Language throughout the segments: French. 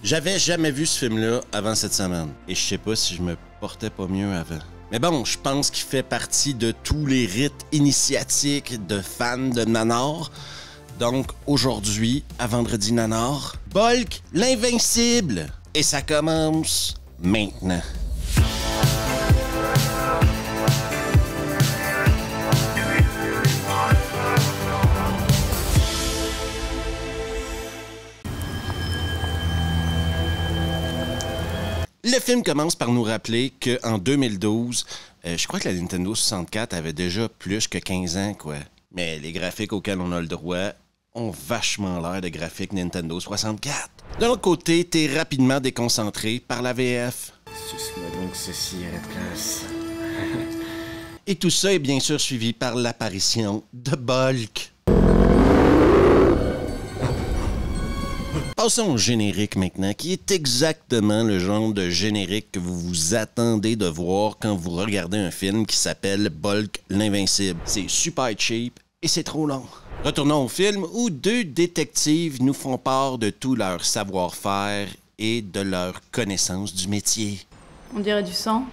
J'avais jamais vu ce film-là avant cette semaine. Et je sais pas si je me portais pas mieux avant. Mais bon, je pense qu'il fait partie de tous les rites initiatiques de fans de Nanar. Donc aujourd'hui, à Vendredi Nanar, Bulk, l'invincible! Et ça commence maintenant. Le film commence par nous rappeler qu'en 2012, je crois que la Nintendo 64 avait déjà plus que 15 ans, quoi. Mais les graphiques auxquels on a le droit ont vachement l'air de graphiques Nintendo 64. De l'autre côté, t'es rapidement déconcentré par la VF. Suce-moi donc ceci à la place. Et tout ça est bien sûr suivi par l'apparition de Bulk. Passons au générique maintenant, qui est exactement le genre de générique que vous vous attendez de voir quand vous regardez un film qui s'appelle Bulk l'invincible. C'est super cheap et c'est trop long. Retournons au film où deux détectives nous font part de tout leur savoir-faire et de leur connaissance du métier. On dirait du sang.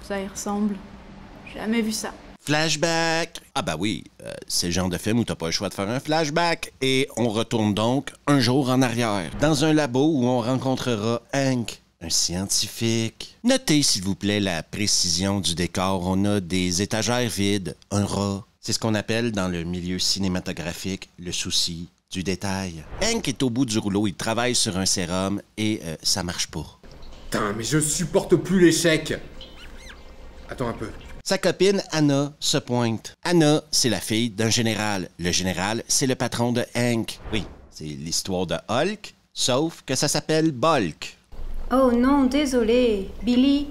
Ça y ressemble. Jamais vu ça. Flashback! Ah bah oui, c'est le genre de film où t'as pas le choix de faire un flashback. Et on retourne donc un jour en arrière, dans un labo où on rencontrera Hank, un scientifique. Notez s'il vous plaît la précision du décor. On a des étagères vides, un rat. C'est ce qu'on appelle dans le milieu cinématographique le souci du détail. Hank est au bout du rouleau, il travaille sur un sérum et ça marche pas. Putain, mais je supporte plus l'échec. Attends un peu. Sa copine, Anna, se pointe. Anna, c'est la fille d'un général. Le général, c'est le patron de Hank. Oui, c'est l'histoire de Hulk, sauf que ça s'appelle Bulk. Oh non, désolé. Billy,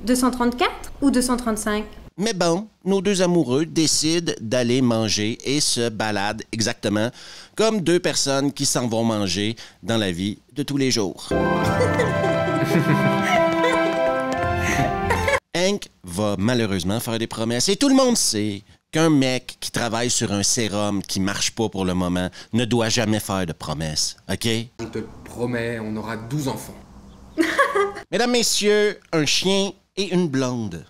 234 ou 235? Mais bon, nos deux amoureux décident d'aller manger et se baladent exactement comme deux personnes qui s'en vont manger dans la vie de tous les jours. Hank va malheureusement faire des promesses et tout le monde sait qu'un mec qui travaille sur un sérum qui marche pas pour le moment ne doit jamais faire de promesses, OK? On te promet, on aura 12 enfants. Mesdames, messieurs, un chien et une blonde.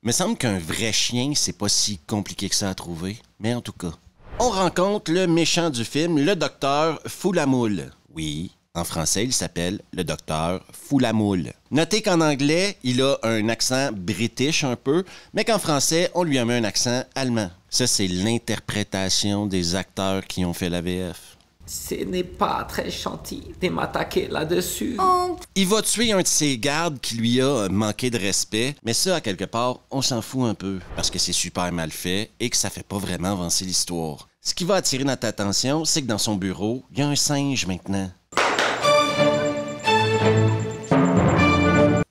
Me semble qu'un vrai chien, c'est pas si compliqué que ça à trouver, mais en tout cas. On rencontre le méchant du film, le docteur Foulamoule. Oui. En français, il s'appelle le docteur Foulamoule. Notez qu'en anglais, il a un accent british un peu, mais qu'en français, on lui a mis un accent allemand. Ça, c'est l'interprétation des acteurs qui ont fait la VF. Ce n'est pas très gentil de m'attaquer là-dessus. Oh. Il va tuer un de ses gardes qui lui a manqué de respect, mais ça, à quelque part, on s'en fout un peu, parce que c'est super mal fait et que ça fait pas vraiment avancer l'histoire. Ce qui va attirer notre attention, c'est que dans son bureau, il y a un singe maintenant.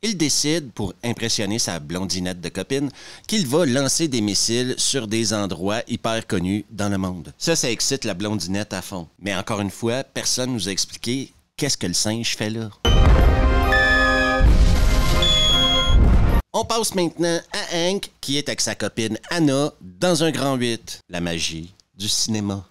Il décide, pour impressionner sa blondinette de copine, qu'il va lancer des missiles sur des endroits hyper connus dans le monde. Ça excite la blondinette à fond. Mais encore une fois, personne nous a expliqué qu'est-ce que le singe fait là. On passe maintenant à Hank, qui est avec sa copine Anna, dans un grand 8. La magie du cinéma.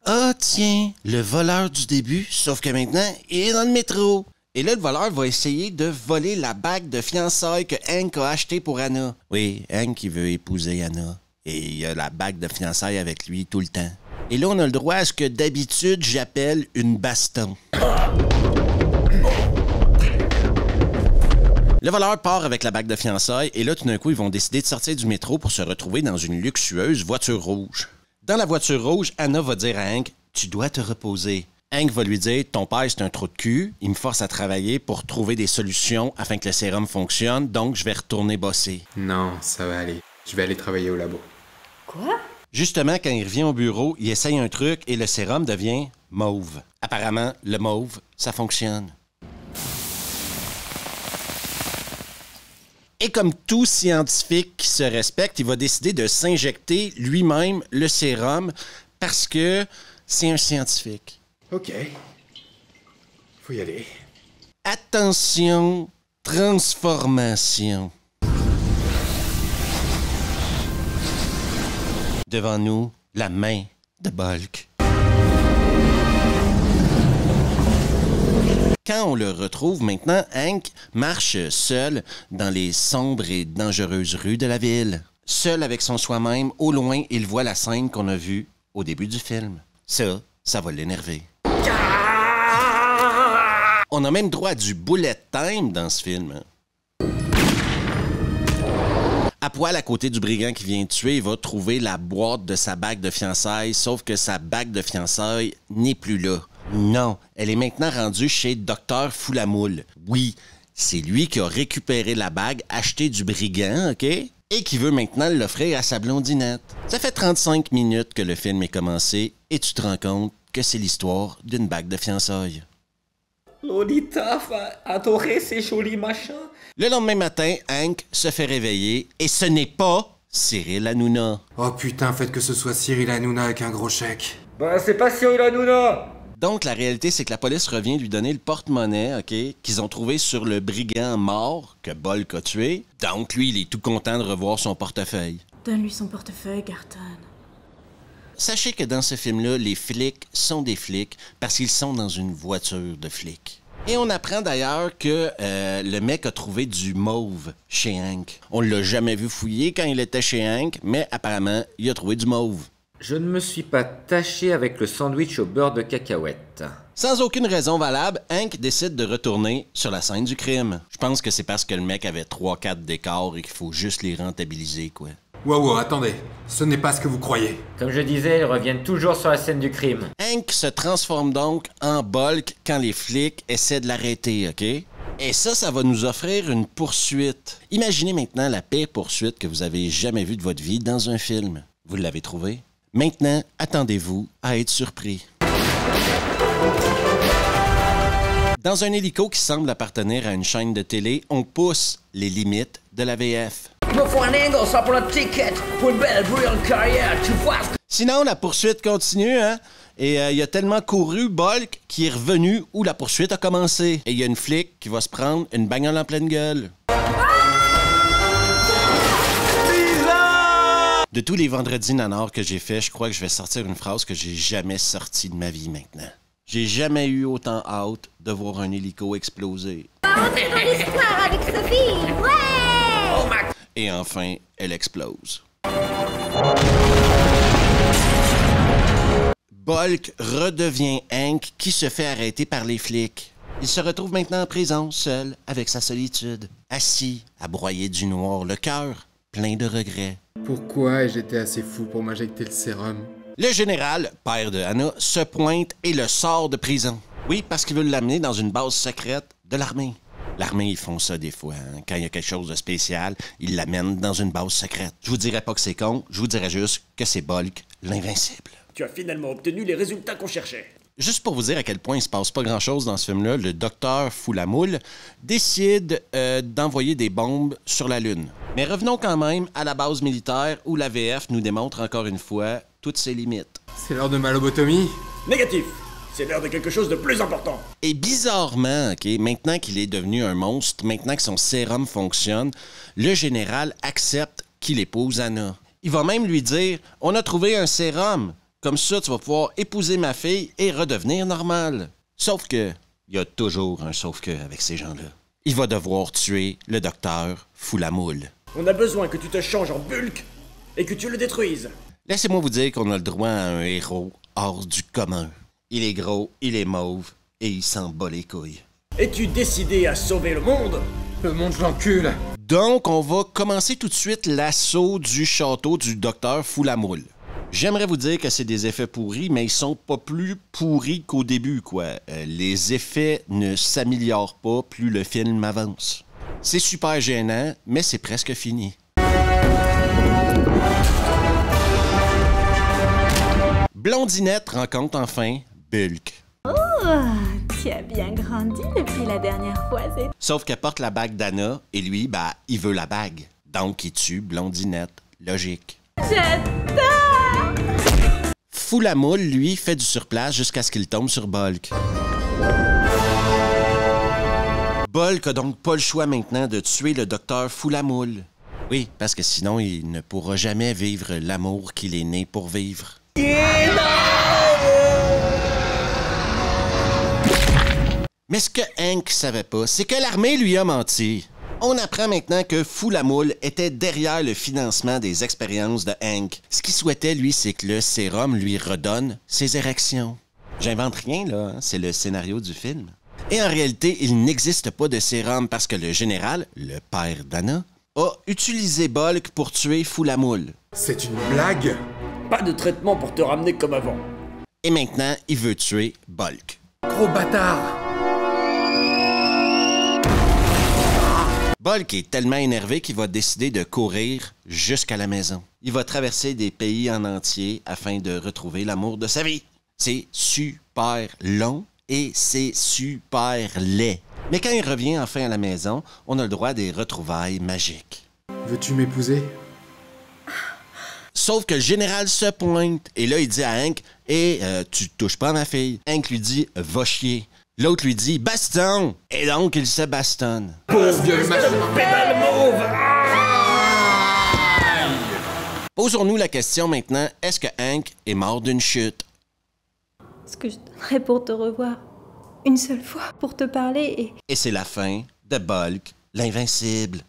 Ah tiens, le voleur du début, sauf que maintenant, il est dans le métro. Et là, le voleur va essayer de voler la bague de fiançailles que Hank a achetée pour Anna. Oui, Hank, il veut épouser Anna. Et il a la bague de fiançailles avec lui tout le temps. Et là, on a le droit à ce que d'habitude, j'appelle une baston. Le voleur part avec la bague de fiançailles et là, tout d'un coup, ils vont décider de sortir du métro pour se retrouver dans une luxueuse voiture rouge. Dans la voiture rouge, Anna va dire à Hank « Tu dois te reposer ». Hank va lui dire « Ton père, c'est un trou de cul. Il me force à travailler pour trouver des solutions afin que le sérum fonctionne, donc je vais retourner bosser. » Non, ça va aller. Je vais aller travailler au labo. Quoi? Justement, quand il revient au bureau, il essaye un truc et le sérum devient mauve. Apparemment, le mauve, ça fonctionne. Et comme tout scientifique qui se respecte, il va décider de s'injecter lui-même le sérum parce que c'est un scientifique. Ok. Faut y aller. Attention, transformation. Devant nous, la main de Bulk. Quand on le retrouve maintenant, Hank marche seul dans les sombres et dangereuses rues de la ville. Seul avec son soi-même, au loin, il voit la scène qu'on a vue au début du film. Ça va l'énerver. On a même droit à du bullet time dans ce film. À poil à côté du brigand qui vient tuer, il va trouver la boîte de sa bague de fiançailles, sauf que sa bague de fiançailles n'est plus là. Non, elle est maintenant rendue chez Dr. Foulamoule. Oui, c'est lui qui a récupéré la bague achetée du brigand, OK? Et qui veut maintenant l'offrir à sa blondinette. Ça fait 35 minutes que le film est commencé et tu te rends compte que c'est l'histoire d'une bague de fiançailles. Lolita va adorer ces jolis machins. Le lendemain matin, Hank se fait réveiller et ce n'est pas Cyril Hanouna. Oh putain, faites que ce soit Cyril Hanouna avec un gros chèque. Bah, c'est pas Cyril Hanouna. Donc, la réalité, c'est que la police revient lui donner le porte-monnaie, OK, qu'ils ont trouvé sur le brigand mort que Bulk a tué. Donc, lui, il est tout content de revoir son portefeuille. Donne-lui son portefeuille, Garton. Sachez que dans ce film-là, les flics sont des flics parce qu'ils sont dans une voiture de flics. Et on apprend d'ailleurs que le mec a trouvé du mauve chez Hank. On l'a jamais vu fouiller quand il était chez Hank, mais apparemment, il a trouvé du mauve. Je ne me suis pas taché avec le sandwich au beurre de cacahuète. Sans aucune raison valable, Hank décide de retourner sur la scène du crime. Je pense que c'est parce que le mec avait 3-4 décors et qu'il faut juste les rentabiliser, quoi. Wow, attendez. Ce n'est pas ce que vous croyez. Comme je disais, ils reviennent toujours sur la scène du crime. Hank se transforme donc en Bulk quand les flics essaient de l'arrêter, OK? Et ça va nous offrir une poursuite. Imaginez maintenant la pire poursuite que vous avez jamais vue de votre vie dans un film. Vous l'avez trouvé? Maintenant, attendez-vous à être surpris. Dans un hélico qui semble appartenir à une chaîne de télé, on pousse les limites de la VF. Il me faut un angle, ça pour le ticket, pour une belle brillante carrière, tu vois. Sinon, la poursuite continue, hein? Et il a tellement couru, Bulk, qui est revenu où la poursuite a commencé. Et il y a une flic qui va se prendre une bagnole en pleine gueule. De tous les vendredis nanars que j'ai fait, je crois que je vais sortir une phrase que j'ai jamais sortie de ma vie maintenant. J'ai jamais eu autant hâte de voir un hélico exploser. C'est dans l'histoire avec Sophie. Ouais! Et enfin, elle explose. Bulk redevient Hank qui se fait arrêter par les flics. Il se retrouve maintenant en prison, seul, avec sa solitude, assis à broyer du noir, le cœur plein de regrets. Pourquoi j'étais assez fou pour m'injecter le sérum? Le général, père de Hannah, se pointe et le sort de prison. Oui, parce qu'il veut l'amener dans une base secrète de l'armée. L'armée, ils font ça des fois. Hein? Quand il y a quelque chose de spécial, ils l'amènent dans une base secrète. Je vous dirais pas que c'est con, je vous dirais juste que c'est Bulk, l'invincible. Tu as finalement obtenu les résultats qu'on cherchait. Juste pour vous dire à quel point il se passe pas grand-chose dans ce film-là, le docteur Foulamoule décide d'envoyer des bombes sur la Lune. Mais revenons quand même à la base militaire où la VF nous démontre encore une fois toutes ses limites. C'est l'heure de ma lobotomie? Négatif. C'est l'heure de quelque chose de plus important. Et bizarrement, OK, maintenant qu'il est devenu un monstre, maintenant que son sérum fonctionne, le général accepte qu'il épouse Hannah. Il va même lui dire « On a trouvé un sérum. Comme ça, tu vas pouvoir épouser ma fille et redevenir normal. » Sauf que, il y a toujours un sauf que avec ces gens-là. Il va devoir tuer le docteur Foulamoule. On a besoin que tu te changes en Bulk et que tu le détruises. Laissez-moi vous dire qu'on a le droit à un héros hors du commun. Il est gros, il est mauve et il s'en bat les couilles. Es-tu décidé à sauver le monde? Le monde l'encule. Donc, on va commencer tout de suite l'assaut du château du docteur Foulamoule. J'aimerais vous dire que c'est des effets pourris, mais ils sont pas plus pourris qu'au début, quoi. Les effets ne s'améliorent pas plus le film avance. C'est super gênant, mais c'est presque fini. Blondinette rencontre enfin Bulk. Oh, tu as bien grandi depuis la dernière fois, c'est... Sauf qu'elle porte la bague d'Hannah, et lui, il veut la bague. Donc, il tue Blondinette. Logique. J'adore! Foulamoule, lui, fait du surplace jusqu'à ce qu'il tombe sur Bulk. Bulk a donc pas le choix maintenant de tuer le docteur Foulamoule. Oui, parce que sinon, il ne pourra jamais vivre l'amour qu'il est né pour vivre. Mais ce que Hank savait pas, c'est que l'armée lui a menti. On apprend maintenant que Foulamoule était derrière le financement des expériences de Hank. Ce qu'il souhaitait, lui, c'est que le sérum lui redonne ses érections. J'invente rien, là, hein? C'est le scénario du film. Et en réalité, il n'existe pas de sérum parce que le général, le père d'Anna, a utilisé Bulk pour tuer Foulamoule. C'est une blague? Pas de traitement pour te ramener comme avant. Et maintenant, il veut tuer Bulk. Gros bâtard! Bulk est tellement énervé qu'il va décider de courir jusqu'à la maison. Il va traverser des pays en entier afin de retrouver l'amour de sa vie. C'est super long et c'est super laid. Mais quand il revient enfin à la maison, on a le droit à des retrouvailles magiques. Veux-tu m'épouser? Sauf que le général se pointe et là il dit à Hank « tu touches pas à ma fille. » Hank lui dit « Va chier. » L'autre lui dit « Baston! » Et donc il se bastonne. Pauvre vieux machin! Posons-nous la question maintenant, est-ce que Hank est mort d'une chute? Ce que je donnerais pour te revoir une seule fois, pour te parler Et c'est la fin de Bulk, l'invincible.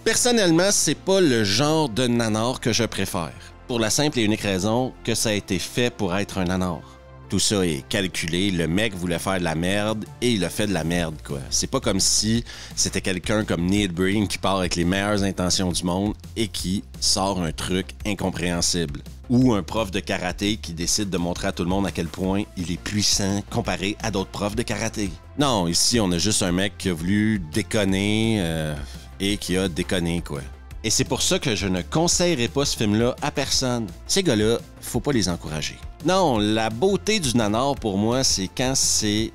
Personnellement, c'est pas le genre de nanar que je préfère. Pour la simple et unique raison que ça a été fait pour être un nanar. Tout ça est calculé, le mec voulait faire de la merde et il a fait de la merde, quoi. C'est pas comme si c'était quelqu'un comme Neil Breen qui part avec les meilleures intentions du monde et qui sort un truc incompréhensible. Ou un prof de karaté qui décide de montrer à tout le monde à quel point il est puissant comparé à d'autres profs de karaté. Non, ici, on a juste un mec qui a voulu déconner et qui a déconné, quoi. Et c'est pour ça que je ne conseillerais pas ce film-là à personne. Ces gars-là, faut pas les encourager. Non, la beauté du nanar, pour moi, c'est quand c'est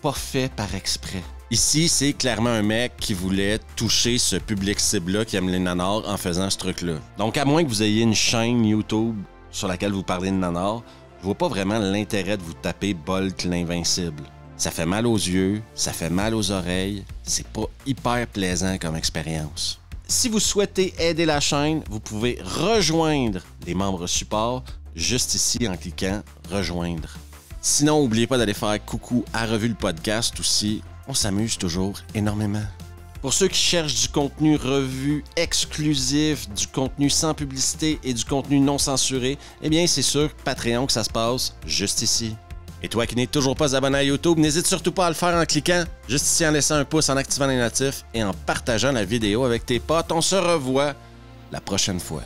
pas fait par exprès. Ici, c'est clairement un mec qui voulait toucher ce public cible-là qui aime les nanars en faisant ce truc-là. Donc, à moins que vous ayez une chaîne YouTube sur laquelle vous parlez de nanar, je vois pas vraiment l'intérêt de vous taper Bulk l'invincible. Ça fait mal aux yeux, ça fait mal aux oreilles, c'est pas hyper plaisant comme expérience. Si vous souhaitez aider la chaîne, vous pouvez rejoindre les membres support juste ici en cliquant « Rejoindre ». Sinon, n'oubliez pas d'aller faire coucou à Revue le podcast aussi. On s'amuse toujours énormément. Pour ceux qui cherchent du contenu revue exclusif, du contenu sans publicité et du contenu non censuré, eh bien, c'est sur Patreon que ça se passe, juste ici. Et toi qui n'es toujours pas abonné à YouTube, n'hésite surtout pas à le faire en cliquant juste ici, en laissant un pouce, en activant les notifs et en partageant la vidéo avec tes potes. On se revoit la prochaine fois.